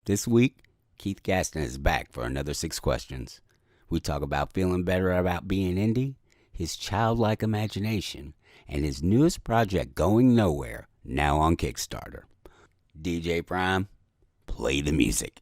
This week, Keith Gaston is back for another 6 questions. We talk about feeling better about being indie, his childlike imagination, and his newest project, Going Knowhere, now on Kickstarter. DJ Prime, play the music.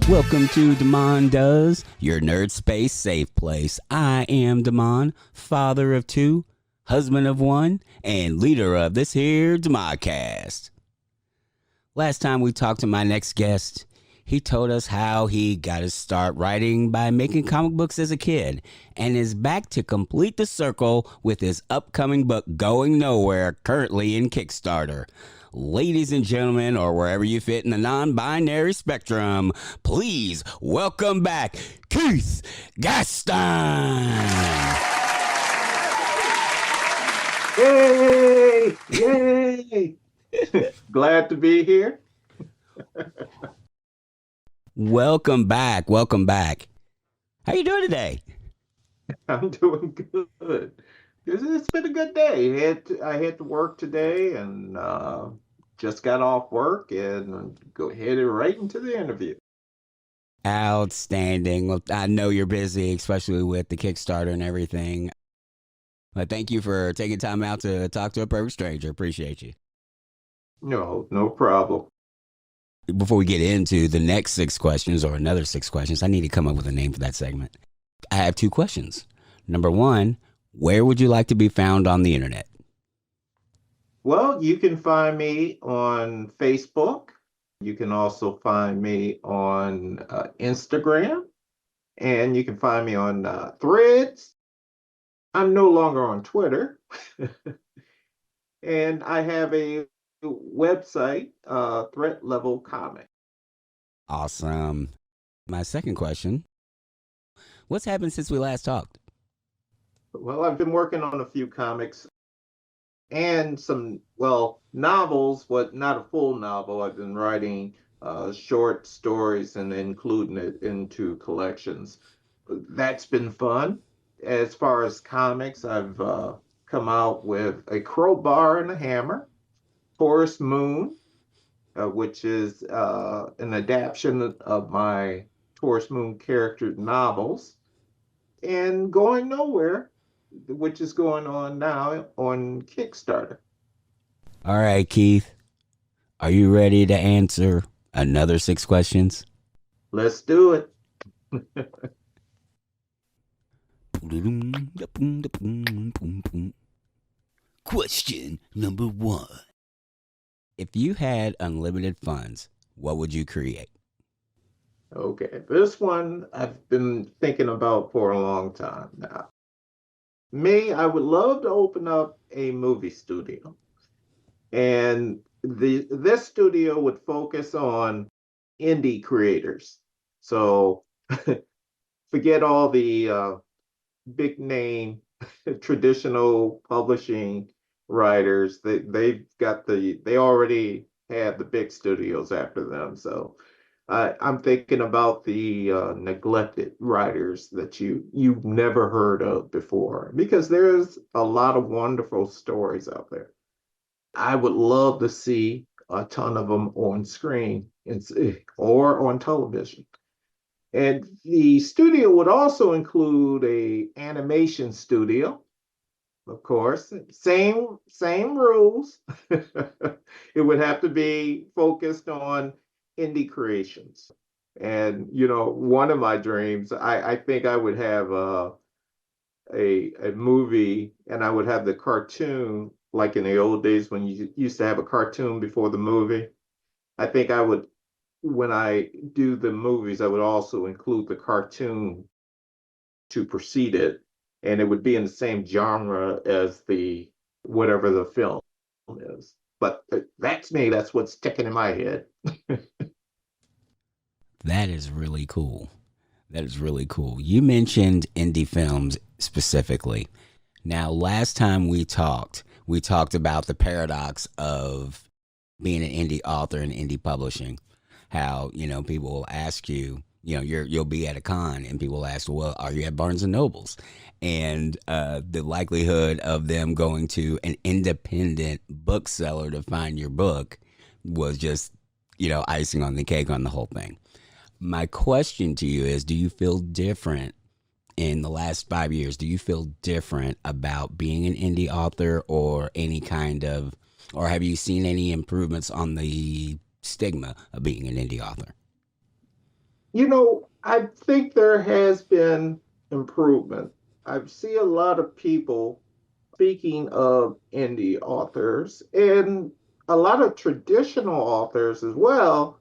Welcome to Damon Does, your nerd space safe place. I am Damon, father of 2, husband of 1, and leader of this here Demodcast. Last time we talked to my next guest, he told us how he got his start writing by making comic books as a kid, and is back to complete the circle with his upcoming book, Going Knowhere, currently in Kickstarter. Ladies and gentlemen, or wherever you fit in the non-binary spectrum, please welcome back Keith Gaston. Yay! Yay! Glad to be here. Welcome back. Welcome back. How you doing today? I'm doing good. It's been a good day. I had to work today and just got off work and headed right into the interview. Outstanding. Well, I know you're busy, especially with the Kickstarter and everything. But thank you for taking time out to talk to a perfect stranger. Appreciate you. No problem. Before we get into the next 6 questions or another 6 questions, I need to come up with a name for that segment. I have 2 questions. Number 1, where would you like to be found on the internet? Well, you can find me on Facebook. You can also find me on Instagram, and you can find me on Threads. I'm no longer on Twitter. And I have a website, Threat Level Comic. Awesome. My second question, what's happened since we last talked? Well, I've been working on a few comics and some, novels, but not a full novel. I've been writing short stories and including it into collections. That's been fun. As far as comics, I've come out with A Crowbar and a Hammer, Forest Moon, which is an adaptation of my Forest Moon character novels, and Going Knowhere, which is going on now on Kickstarter. All right, Keith, are you ready to answer another 6 questions? Let's do it. Question number 1. If you had unlimited funds, what would you create? Okay, this one I've been thinking about for a long time now. I would love to open up a movie studio. And this studio would focus on indie creators. So forget all the big name traditional publishing writers. They already have the big studios after them. So I'm thinking about the neglected writers that you've never heard of before, because there's a lot of wonderful stories out there. I would love to see a ton of them on screen or on television. And the studio would also include a animation studio, of course. Same rules. It would have to be focused on indie creations. And one of my dreams, I think I would have a movie, and I would have the cartoon like in the old days when you used to have a cartoon before the movie. I think I would, when I do the movies, I would also include the cartoon to precede it, and it would be in the same genre as the whatever the film is. But that's me. That's what's sticking in my head. That is really cool. That is really cool. You mentioned indie films specifically. Now, last time we talked about the paradox of being an indie author and indie publishing. How, people will ask you, you'll be at a con and people ask, well, are you at Barnes and Nobles? And the likelihood of them going to an independent bookseller to find your book was just, icing on the cake on the whole thing. My question to you is, do you feel different in the last 5 years? Do you feel different about being an indie author, or or have you seen any improvements on the stigma of being an indie author? I think there has been improvement. I see a lot of people, speaking of indie authors, and a lot of traditional authors as well,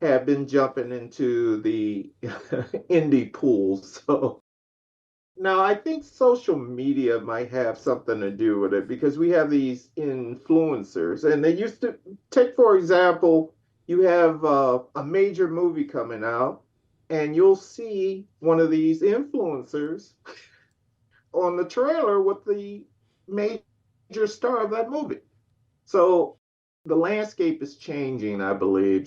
have been jumping into the indie pool. So now I think social media might have something to do with it, because we have these influencers, and they used to take, for example, you have a major movie coming out, and you'll see one of these influencers on the trailer with the major star of that movie. So the landscape is changing, I believe.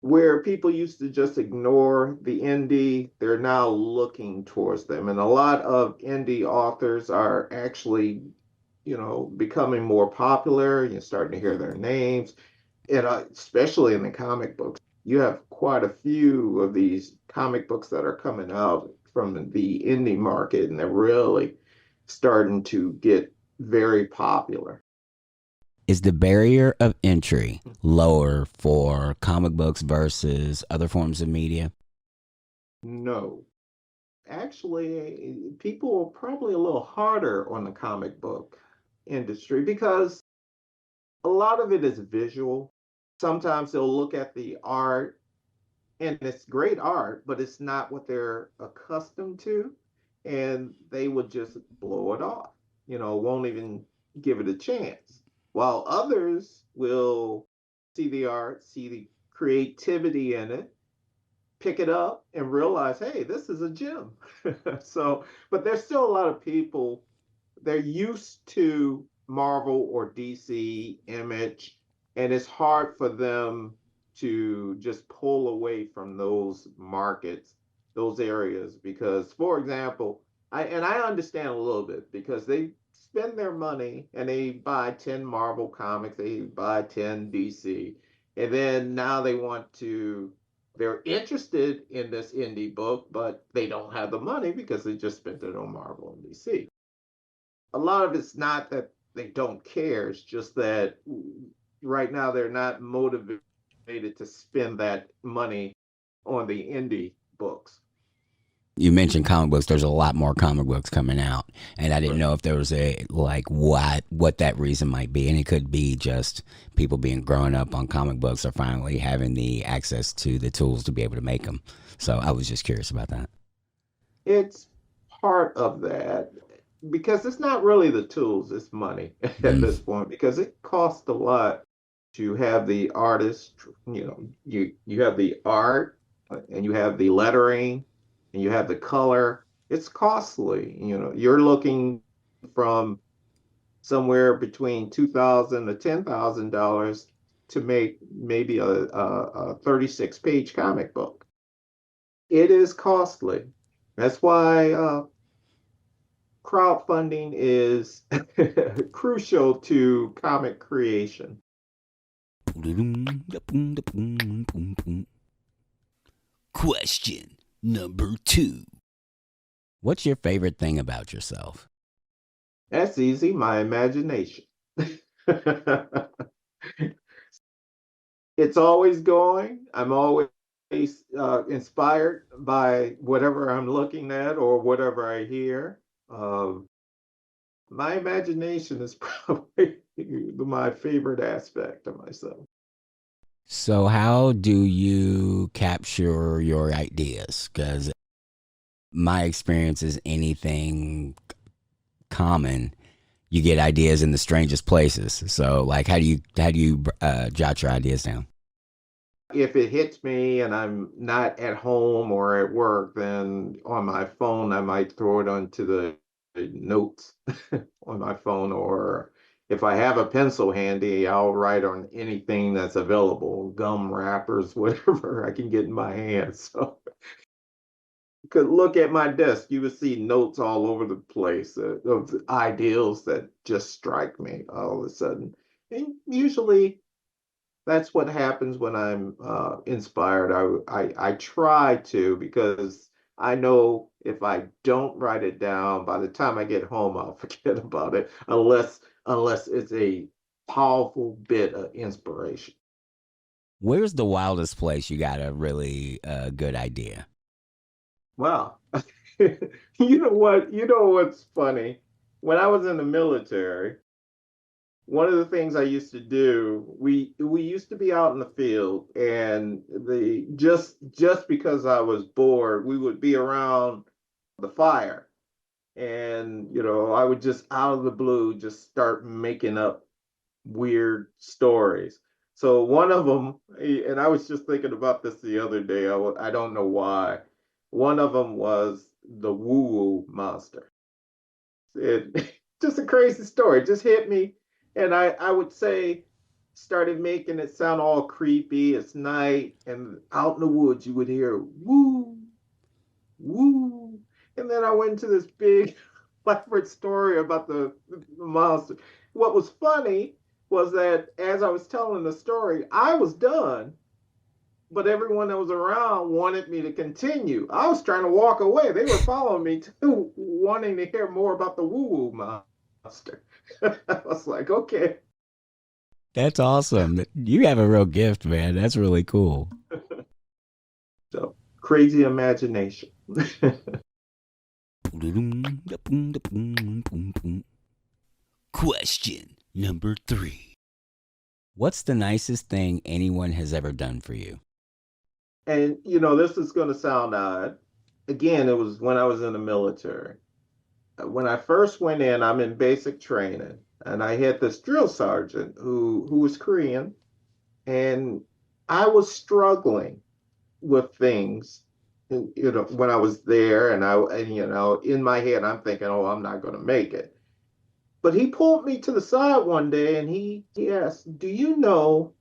Where people used to just ignore the indie, they're now looking towards them. And a lot of indie authors are actually, becoming more popular. You're starting to hear their names. And especially in the comic books, you have quite a few of these comic books that are coming out from the indie market, and they're really starting to get very popular. Is the barrier of entry lower for comic books versus other forms of media? No. Actually, people are probably a little harder on the comic book industry, because a lot of it is visual. Sometimes they'll look at the art, and it's great art, but it's not what they're accustomed to, and they would just blow it off, won't even give it a chance. While others will see the art, see the creativity in it, pick it up and realize, hey, this is a gem. So, but there's still a lot of people, they're used to Marvel or DC Image, and it's hard for them to just pull away from those markets, those areas, because, for example, I understand a little bit, because they spend their money and they buy 10 Marvel comics, they buy 10 DC, and then now they're interested in this indie book, but they don't have the money because they just spent it on Marvel and DC. A lot of it's not that they don't care, it's just that right now they're not motivated to spend that money on the indie books. You mentioned comic books. There's a lot more comic books coming out, and I didn't Right. know if there was a like what that reason might be, and it could be just people being growing up on comic books are finally having the access to the tools to be able to make them. So I was just curious about that. It's part of that, because it's not really the tools, it's money at Mm. this point, because it costs a lot to have the artist, you have the art, and you have the lettering, and you have the color. It's costly. You're looking from somewhere between 2,000 to $10,000 to make maybe a 36-page comic book. It is costly. That's why crowdfunding is crucial to comic creation. Question number 2. What's your favorite thing about yourself? That's easy, my imagination. It's always going. I'm always inspired by whatever I'm looking at or whatever I hear. My imagination is probably my favorite aspect of myself. So, how do you capture your ideas? Because my experience is anything common, you get ideas in the strangest places. So, like, how do you jot your ideas down? If it hits me and I'm not at home or at work, then on my phone, I might throw it onto the notes on my phone. Or if I have a pencil handy, I'll write on anything that's available, gum wrappers, whatever I can get in my hands. So could look at my desk, you would see notes all over the place of the ideals that just strike me all of a sudden. And usually that's what happens when I'm inspired. I try to, because I know if I don't write it down, by the time I get home, I'll forget about it, unless it's a powerful bit of inspiration. Where's the wildest place you got a really good idea? Wow. You know what? You know what's funny? When I was in the military, one of the things I used to do, we used to be out in the field, and the just because I was bored, we would be around the fire. And I would just out of the blue just start making up weird stories. So one of them, and I was just thinking about this the other day. I don't know why. One of them was the woo woo monster. It just a crazy story. It just hit me, and I would say started making it sound all creepy. It's night, and out in the woods you would hear woo woo, and then I went into this big elaborate story about the monster. What was funny was that as I was telling the story, I was done, but everyone that was around wanted me to continue. I was trying to walk away. They were following me too, wanting to hear more about the woo woo monster. I was like, okay. That's awesome. You have a real gift, man. That's really cool. So crazy imagination. Question number 3. What's the nicest thing anyone has ever done for you? And this is going to sound odd. Again, it was when I was in the military. When I first went in, I'm in basic training, and I had this drill sergeant who was Korean, and I was struggling with things, when I was there, and in my head, I'm thinking, oh, I'm not going to make it. But he pulled me to the side one day, and he asked, "Do you know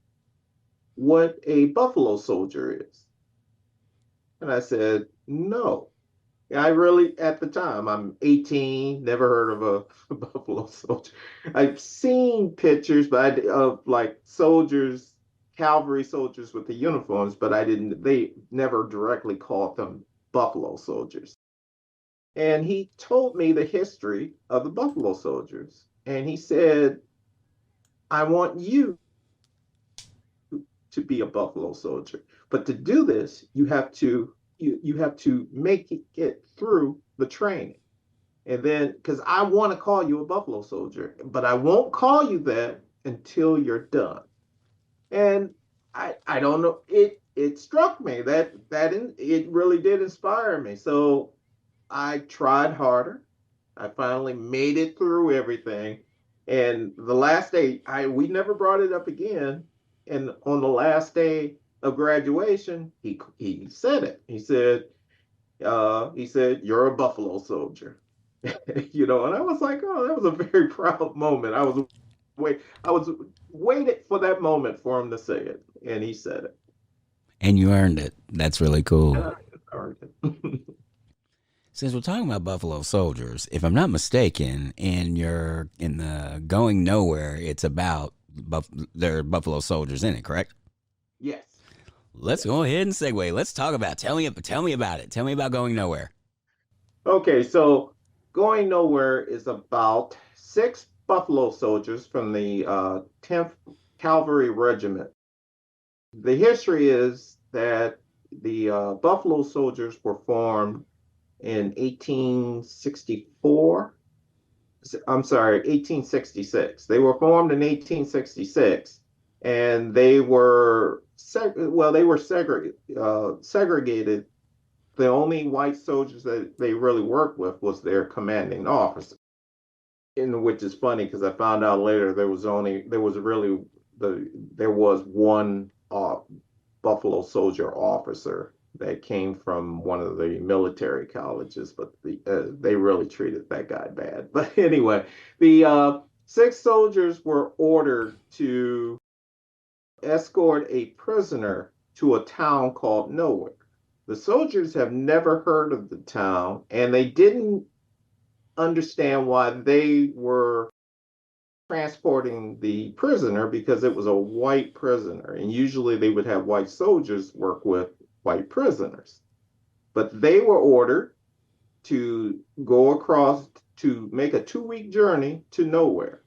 what a buffalo soldier is?" And I said, "No." I really, at the time, I'm 18, never heard of a Buffalo Soldier. I've seen pictures, of like soldiers, cavalry soldiers with the uniforms, but they never directly called them Buffalo Soldiers. And he told me the history of the Buffalo Soldiers. And he said, "I want you to be a Buffalo Soldier. But to do this, you have to make it get through the training. And then, because I want to call you a Buffalo Soldier, but I won't call you that until you're done." And I don't know. It struck me it really did inspire me. So I tried harder. I finally made it through everything. And the last day, I we never brought it up again. And on the last day of graduation, he said it. He said, "You're a Buffalo Soldier." And I was like, oh, that was a very proud moment. I was waited for that moment for him to say it, and he said it. And you earned it. That's really cool. And I earned it. Since we're talking about Buffalo Soldiers, if I'm not mistaken, in the Going Nowhere, it's about there are Buffalo Soldiers in it, correct? Yes, Let's yes. go ahead and segue. Let's talk about. Tell me about it. Tell me about Going Nowhere. Okay, so Going Nowhere is about six Buffalo soldiers from the 10th Cavalry Regiment. The history is that the Buffalo soldiers were formed in 1864. I'm sorry, 1866. They were formed in 1866, and they were segregated. The only white soldiers that they really worked with was their commanding officer. In which is funny because I found out later there was one Buffalo Soldier officer that came from one of the military colleges, but they really treated that guy bad. But anyway, the six soldiers were ordered to escort a prisoner to a town called Nowhere. The soldiers have never heard of the town, and they didn't understand why they were transporting the prisoner because it was a white prisoner. And usually they would have white soldiers work with white prisoners. But they were ordered to go across to make a 2-week journey to nowhere.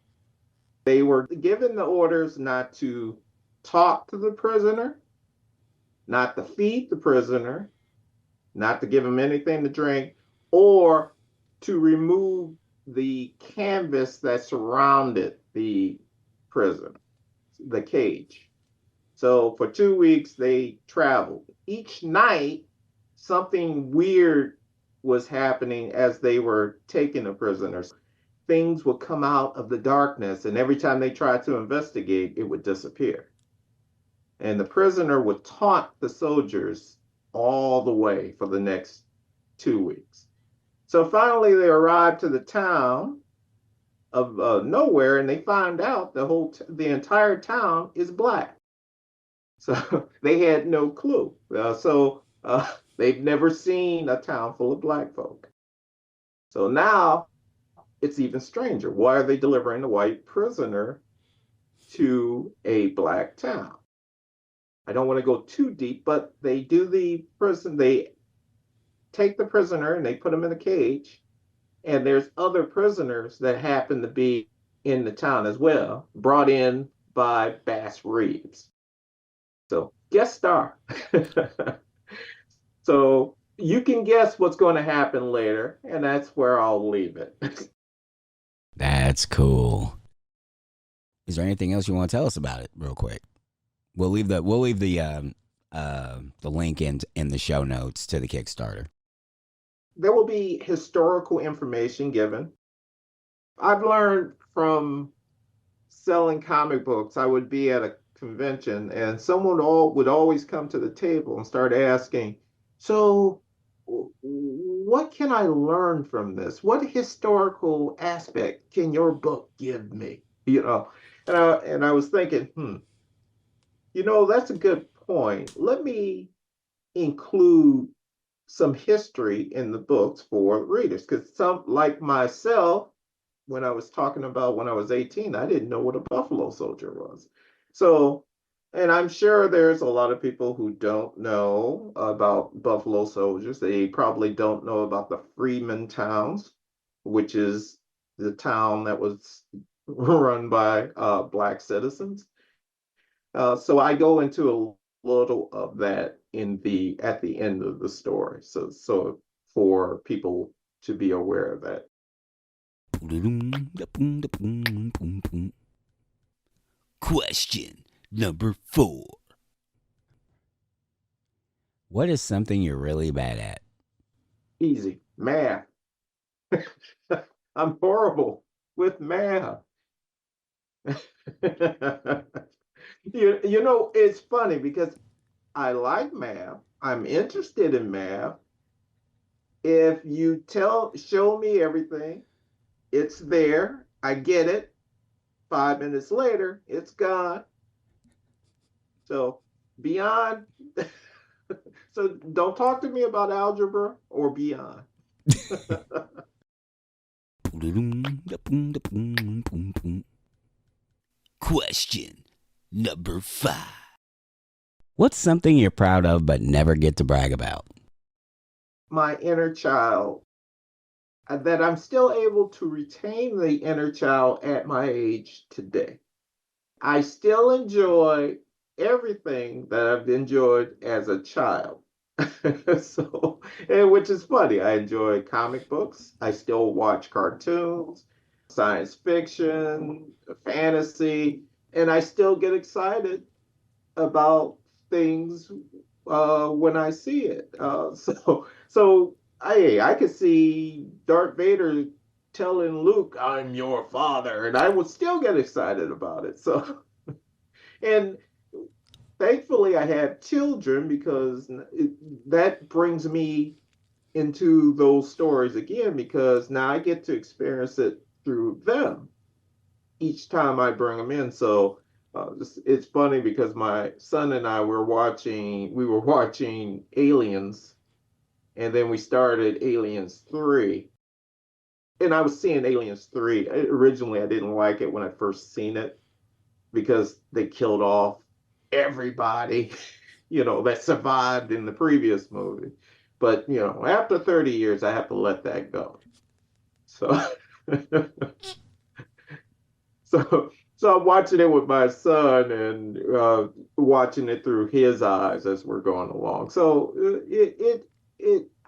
They were given the orders not to talk to the prisoner, not to feed the prisoner, not to give him anything to drink, or to remove the canvas that surrounded the prison, the cage. So for 2 weeks, they traveled. Each night, something weird was happening as they were taking the prisoners. Things would come out of the darkness, and every time they tried to investigate, it would disappear. And the prisoner would taunt the soldiers all the way for the next 2 weeks. So finally, they arrived to the town of Nowhere, and they find out the entire town is black. So they had no clue. They've never seen a town full of black folk. So now it's even stranger. Why are they delivering a white prisoner to a black town? I don't want to go too deep, but they take the prisoner and they put him in a cage. And there's other prisoners that happen to be in the town as well, brought in by Bass Reeves. So guest star. So you can guess what's going to happen later, and that's where I'll leave it. That's cool. Is there anything else you want to tell us about it, real quick? We'll leave the link in the show notes to the Kickstarter. There will be historical information given. I've learned from selling comic books. I would be at a convention, and someone would always come to the table and start asking, "So, what can I learn from this? What historical aspect can your book give me?" And I was thinking, that's a good point. Let me include some history in the books for readers, because some, like myself, when I was talking about when I was 18, I didn't know what a Buffalo Soldier was. So, and I'm sure there's a lot of people who don't know about Buffalo Soldiers. They probably don't know about the Freeman Towns, which is the town that was run by Black citizens. So I go into a little of that at the end of the story. So for people to be aware of that. Question number 4. What is something you're really bad at? Easy. Math. I'm horrible with math. It's funny because I like math. I'm interested in math. If you show me everything, it's there. I get it. 5 minutes later, it's gone. So beyond, so don't talk to me about algebra or beyond. Question number 5. What's something you're proud of but never get to brag about? My inner child, that I'm still able to retain the inner child at my age today. I still enjoy everything that I've enjoyed as a child. Which is funny. I enjoy comic books. I still watch cartoons, science fiction, fantasy, and I still get excited about things when I see it. I could see Darth Vader telling Luke, "I'm your father," and I would still get excited about it. So, and thankfully, I have children because that brings me into those stories again, because now I get to experience it through them each time I bring them in. So It's funny because my son and I we were watching Aliens, and then we started Aliens 3. And I was seeing Aliens 3. Originally, I didn't like it when I first seen it because they killed off everybody, that survived in the previous movie. But, after 30 years, I have to let that go. So, so I'm watching it with my son and watching it through his eyes as we're going along. So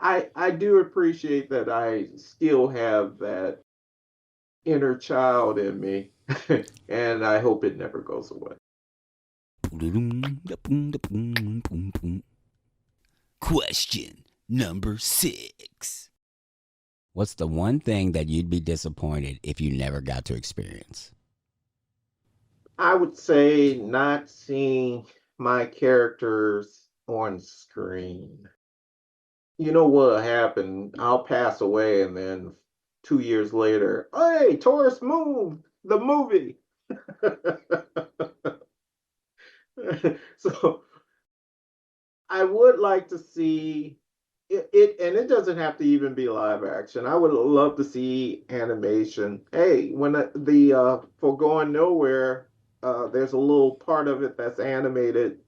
I do appreciate that I still have that inner child in me, and I hope it never goes away. Question number 6. What's the one thing that you'd be disappointed if you never got to experience? I would say not seeing my characters on screen. You know what'll happen? I'll pass away, and then 2 years later, hey, Taurus Moon, the movie. So I would like to see it, and it doesn't have to even be live action. I would love to see animation. Hey, when for Going Nowhere, there's a little part of it that's animated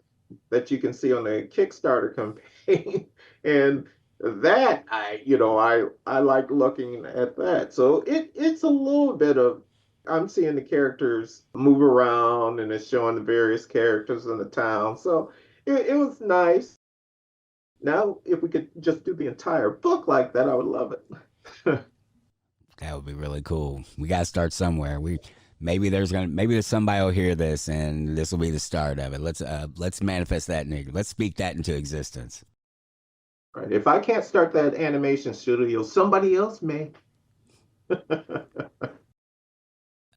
that you can see on the Kickstarter campaign, and that I like looking at that. So it's a little bit of I'm seeing the characters move around, and it's showing the various characters in the town. So it was nice. Now, if we could just do the entire book like that, I would love it. That would be really cool. We got to start somewhere. Maybe there's somebody will hear this, and this will be the start of it. Let's manifest that. Let's speak that into existence. Right. If I can't start that animation studio, somebody else may.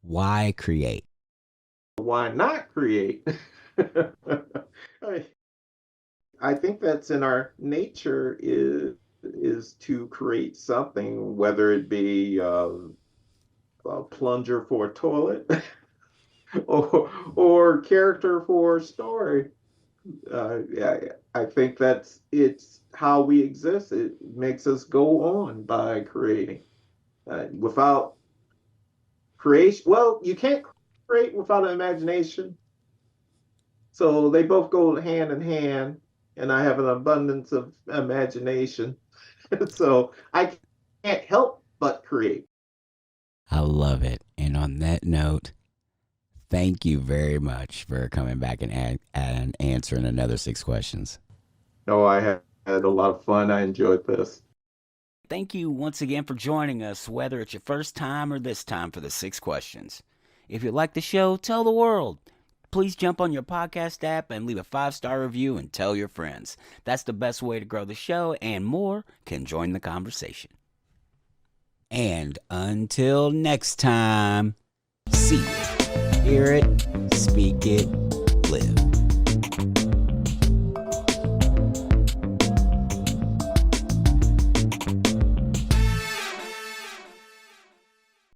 Why create? Why not create? I think that's in our nature is to create something, whether it be a plunger for a toilet or character for a story. Yeah, I think it's how we exist. It makes us go on by creating. Without creation, well, you can't create without an imagination. So they both go hand in hand, and I have an abundance of imagination. So I can't help but create. I love it. And on that note, thank you very much for coming back and answering another 6 questions. No, I had a lot of fun. I enjoyed this. Thank you once again for joining us, whether it's your first time or this time for the 6 questions. If you like the show, tell the world. Please jump on your podcast app and leave a 5-star review and tell your friends. That's the best way to grow the show, and more can join the conversation. And until next time, see it, hear it, speak it,